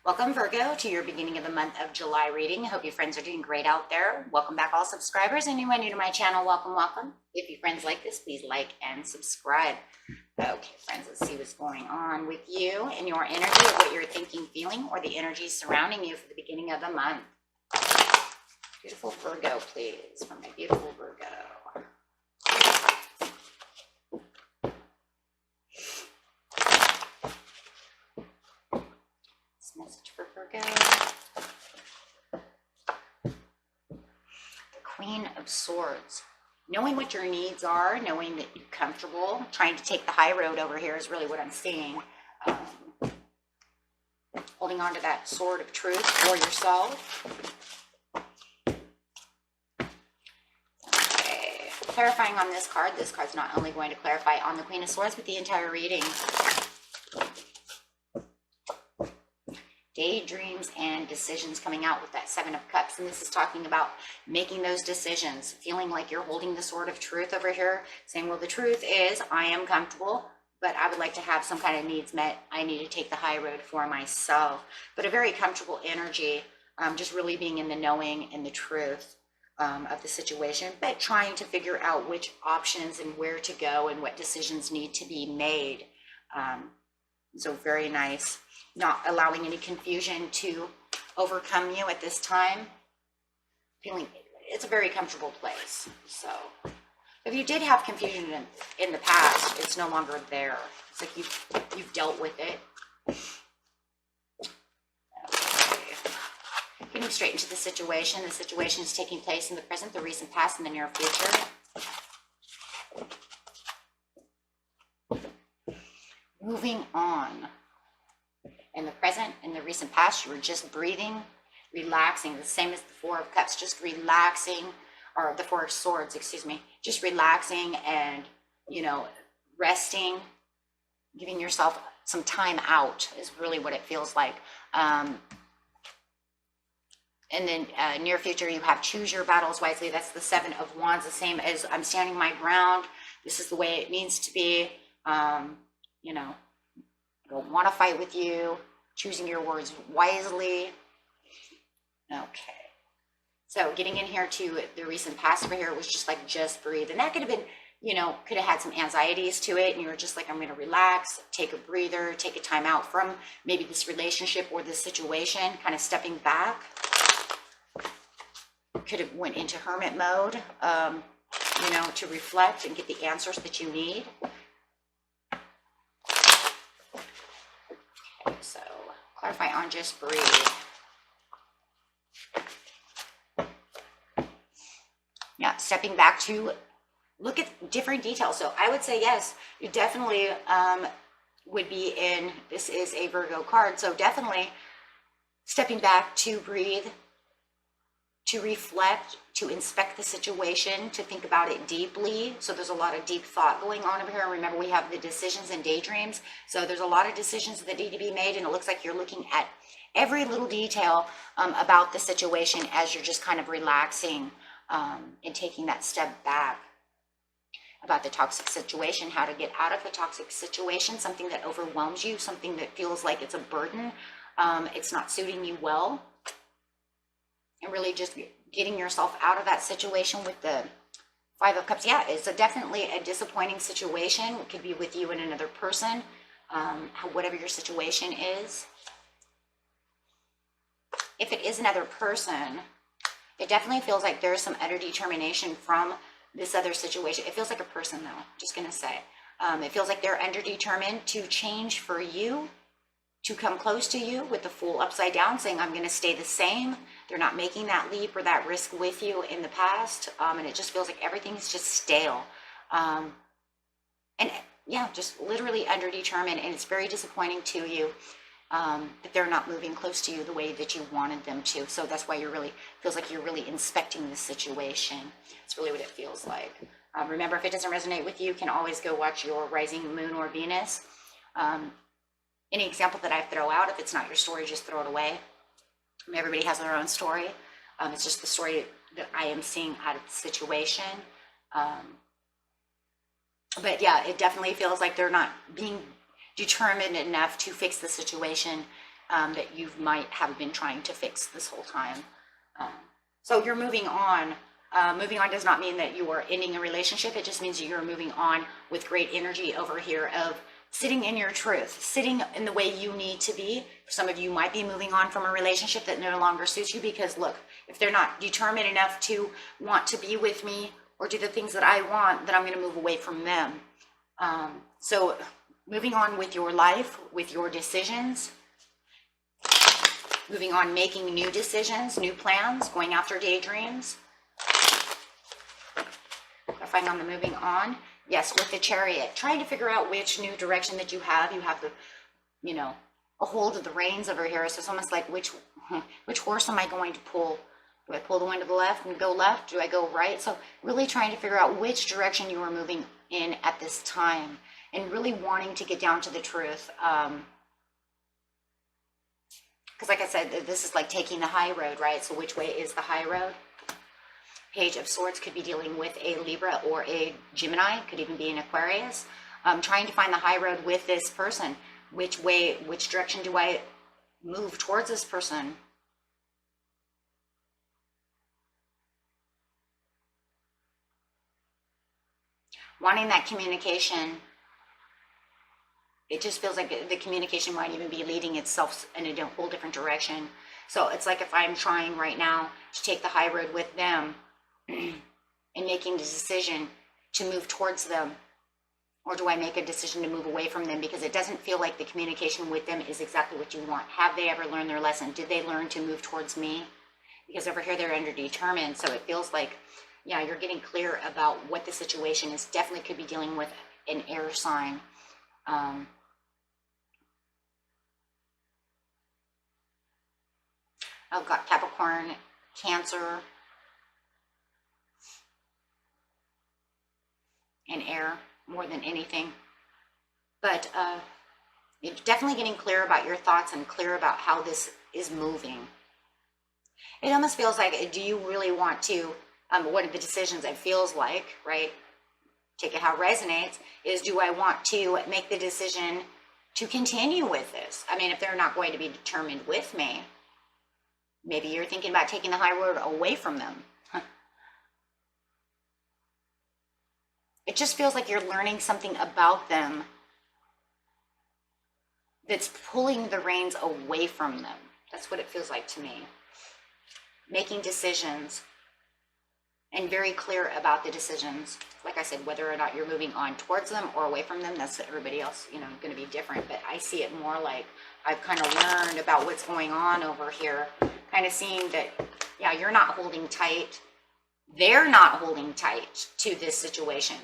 Welcome, Virgo, to your beginning of the month of July reading. I hope you friends are doing great out there. Welcome back, all subscribers. Anyone new to my channel, welcome, welcome. If you friends like this, please like and subscribe. Okay, friends, let's see what's going on with you and your energy of what you're thinking, feeling, or the energy surrounding you for the beginning of the month. Beautiful Virgo, please, for my beautiful Virgo. Message for Virgo. The Queen of Swords. Knowing what your needs are, knowing that you're comfortable, trying to take the high road over here is really what I'm seeing. Holding on to that sword of truth for yourself. Okay. Clarifying on this card. This card's not only going to clarify on the Queen of Swords, but the entire reading. Daydreams and decisions coming out with that Seven of Cups. And this is talking about making those decisions, feeling like you're holding the sword of truth over here, saying, well, the truth is I am comfortable, but I would like to have some kind of needs met. I need to take the high road for myself. But a very comfortable energy, just really being in the knowing and the truth of the situation, but trying to figure out which options and where to go and what decisions need to be made. So very nice. Not allowing any confusion to overcome you at this time. Feeling it's a very comfortable place. So if you did have confusion in the past, it's no longer there. It's like you've dealt with it. Okay. Getting straight into the situation. The situation is taking place in the present, the recent past, and the near future. Moving on. In the present, in the recent past, you were just breathing, relaxing, the same as the Four of Cups, just relaxing, or the Four of Swords, excuse me, just relaxing and, resting, giving yourself some time out is really what it feels like. And then near future, you have choose your battles wisely. That's the Seven of Wands, the same as I'm standing my ground. This is the way it needs to be. I don't want to fight with you, choosing your words wisely. Okay. So getting in here to the recent past over here was just like, just breathe. And that could have been, could have had some anxieties to it. And you were just like, I'm going to relax, take a breather, take a time out from maybe this relationship or this situation, kind of stepping back. Could have went into hermit mode, to reflect and get the answers that you need. So clarify on just breathe. Yeah, stepping back to look at different details. So I would say, yes, you definitely would be in, this is a Virgo card. So definitely stepping back to breathe, to reflect, to inspect the situation, to think about it deeply. So there's a lot of deep thought going on over here. Remember, we have the decisions and daydreams. So there's a lot of decisions that need to be made, and it looks like you're looking at every little detail about the situation as you're just kind of relaxing and taking that step back about the toxic situation, how to get out of the toxic situation, something that overwhelms you, something that feels like it's a burden, it's not suiting you well. And really just getting yourself out of that situation with the Five of Cups. Yeah, it's definitely a disappointing situation. It could be with you and another person, whatever your situation is. If it is another person, it definitely feels like there's some utter determination from this other situation. It feels like a person, though, just going to say. It feels like they're underdetermined to change for you, to come close to you with the Fool upside down, saying, I'm going to stay the same. They're not making that leap or that risk with you in the past. And it just feels like everything's just stale. And yeah, just literally underdetermined. And it's very disappointing to you that they're not moving close to you the way that you wanted them to. So that's why feels like you're really inspecting the situation. It's really what it feels like. Remember, if it doesn't resonate with you, you can always go watch your rising moon or Venus. Any example that I throw out, if it's not your story, just throw it away. Everybody has their own story. It's just the story that I am seeing out of the situation. But yeah, it definitely feels like they're not being determined enough to fix the situation that you might have been trying to fix this whole time. So you're moving on. Moving on does not mean that you are ending a relationship. It just means that you're moving on with great energy over here of sitting in your truth, sitting in the way you need to be. Some of you might be moving on from a relationship that no longer suits you because, look, if they're not determined enough to want to be with me or do the things that I want, then I'm going to move away from them. So moving on with your life, with your decisions, moving on, making new decisions, new plans, going after daydreams. I find on the moving on, yes, with the Chariot, trying to figure out which new direction that you have. You have the, you know, a hold of the reins over here. So it's almost like which horse am I going to pull? Do I pull the one to the left and go left? Do I go right? So really trying to figure out which direction you are moving in at this time, and really wanting to get down to the truth. Because like I said, this is like taking the high road, right? So which way is the high road? Page of Swords could be dealing with a Libra or a Gemini, could even be an Aquarius. Trying to find the high road with this person. Which way, which direction do I move towards this person? Wanting that communication. It just feels like the communication might even be leading itself in a whole different direction. So it's like if I'm trying right now to take the high road with them and making the decision to move towards them, or do I make a decision to move away from them because it doesn't feel like the communication with them is exactly what you want? Have they ever learned their lesson? Did they learn to move towards me? Because over here they're underdetermined, so it feels like, yeah, you're getting clear about what the situation is. Definitely could be dealing with an air sign. I've got Capricorn, Cancer, and air more than anything. But you're definitely getting clear about your thoughts and clear about how this is moving. It almost feels like, do you really want to, one of the decisions it feels like, right? Take it how it resonates, is do I want to make the decision to continue with this? I mean, if they're not going to be determined with me, maybe you're thinking about taking the high road away from them. It just feels like you're learning something about them that's pulling the reins away from them. That's what it feels like to me. Making decisions and very clear about the decisions. Like I said, whether or not you're moving on towards them or away from them, that's everybody else, you know, going to be different. But I see it more like I've kind of learned about what's going on over here. Kind of seeing that, yeah, you're not holding tight. They're not holding tight to this situation.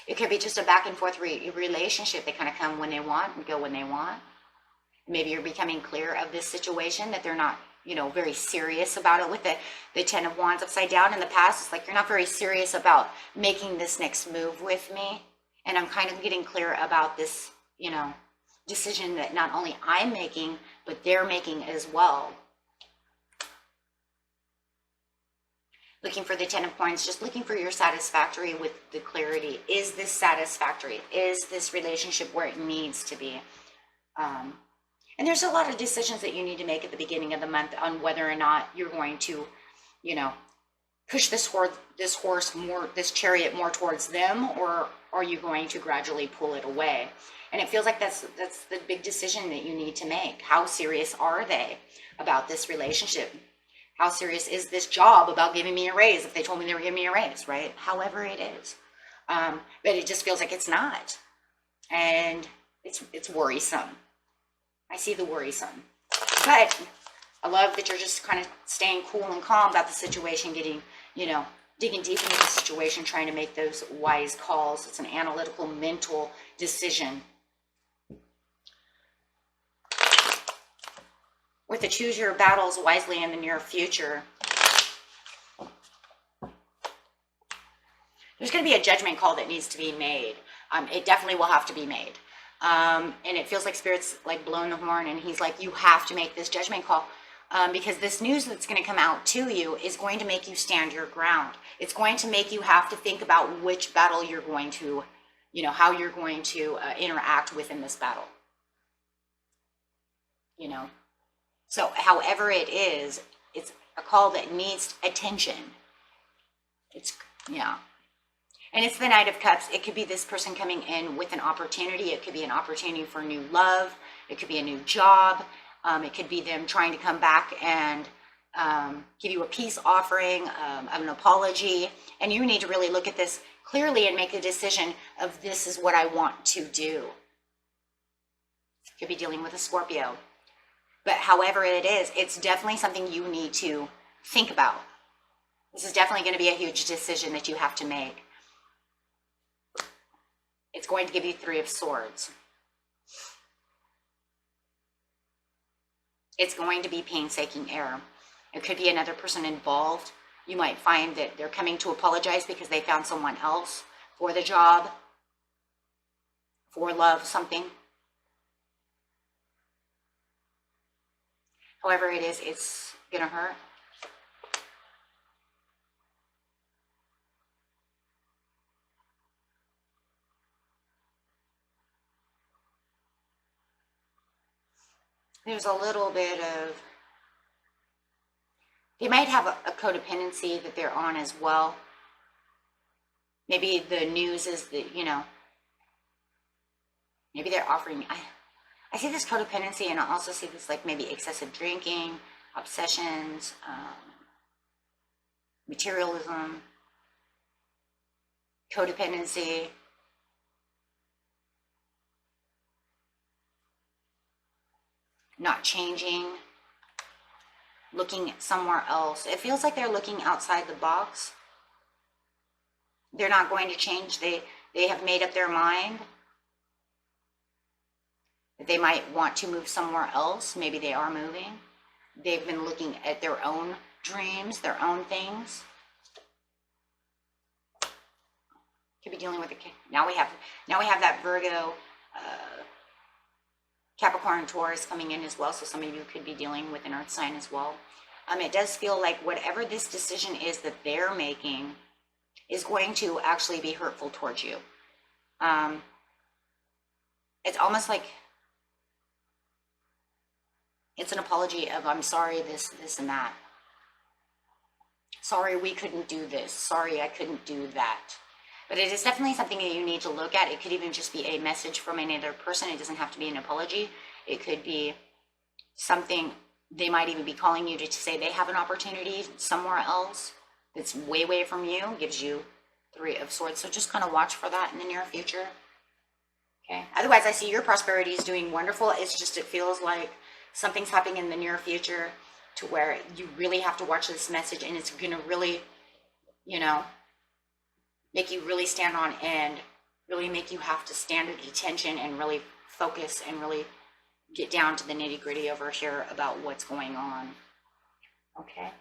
It could be just a back and forth relationship. They kind of come when they want and go when they want. Maybe you're becoming clear of this situation, that they're not, you know, very serious about it. With the Ten of Wands upside down in the past, it's like you're not very serious about making this next move with me. And I'm kind of getting clear about this, you know, decision that not only I'm making, but they're making as well. Looking for the Ten of Coins, just looking for your satisfactory with the clarity. Is this satisfactory? Is this relationship where it needs to be? And there's a lot of decisions that you need to make at the beginning of the month on whether or not you're going to, you know, push this horse more, this chariot more towards them, or are you going to gradually pull it away? And it feels like that's the big decision that you need to make. How serious are they about this relationship? How serious is this job about giving me a raise if they told me they were giving me a raise, right? However it is. But it just feels like it's not. And it's worrisome. I see the worrisome. But I love that you're just kind of staying cool and calm about the situation, getting, you know, digging deep into the situation, trying to make those wise calls. It's an analytical, mental decision. With the choose your battles wisely in the near future, there's going to be a judgment call that needs to be made. It definitely will have to be made. And it feels like Spirit's like blowing the horn, and he's like, you have to make this judgment call. Because this news that's going to come out to you is going to make you stand your ground. It's going to make you have to think about which battle you're going to, you know, how you're going to interact within this battle. you know. So however it is, it's a call that needs attention. It's, yeah. And it's the Knight of Cups. It could be this person coming in with an opportunity. It could be an opportunity for new love. It could be a new job. It could be them trying to come back and give you a peace offering, an apology. And you need to really look at this clearly and make a decision of this is what I want to do. Could be dealing with a Scorpio. But however it is, it's definitely something you need to think about. This is definitely going to be a huge decision that you have to make. It's going to give you Three of Swords. It's going to be painstaking error. It could be another person involved. You might find that they're coming to apologize because they found someone else for the job, for love, something. However it is, it's going to hurt. There's a little bit of, they might have a codependency that they're on as well. Maybe the news is that, you know, maybe they're offering, I see this codependency, and I also see this like maybe excessive drinking, obsessions, materialism, codependency. Not changing, looking somewhere else. It feels like they're looking outside the box. They're not going to change. They have made up their mind. They might want to move somewhere else. Maybe they are moving. They've been looking at their own dreams, their own things. Could be dealing with now we have that Virgo, Capricorn, Taurus coming in as well. So some of you could be dealing with an earth sign as well. It does feel like whatever this decision is that they're making is going to actually be hurtful towards you. It's almost like it's an apology of, I'm sorry, this, and that. Sorry, we couldn't do this. Sorry, I couldn't do that. But it is definitely something that you need to look at. It could even just be a message from another person. It doesn't have to be an apology. It could be something, they might even be calling you to say they have an opportunity somewhere else that's way away from you, gives you Three of Swords. So just kind of watch for that in the near future. Okay. Otherwise, I see your prosperity is doing wonderful. It's just, it feels like something's happening in the near future to where you really have to watch this message, and it's going to really, you know, make you really stand on end, really make you have to stand at attention and really focus and really get down to the nitty gritty over here about what's going on. Okay.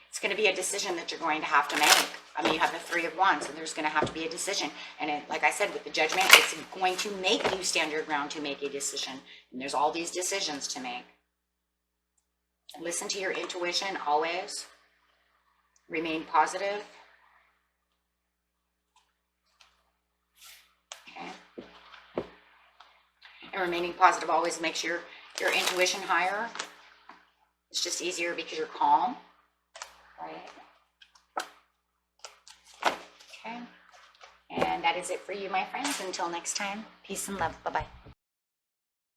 It's going to be a decision that you're going to have to make. I mean, you have the Three of Wands, and there's going to have to be a decision. And it, like I said, with the Judgment, it's going to make you stand your ground to make a decision. And there's all these decisions to make. Listen to your intuition always. Remain positive. Okay. And remaining positive always makes your intuition higher. It's just easier because you're calm. Right. Okay. And that is it for you, my friends. Until next time, peace and love. Bye-bye.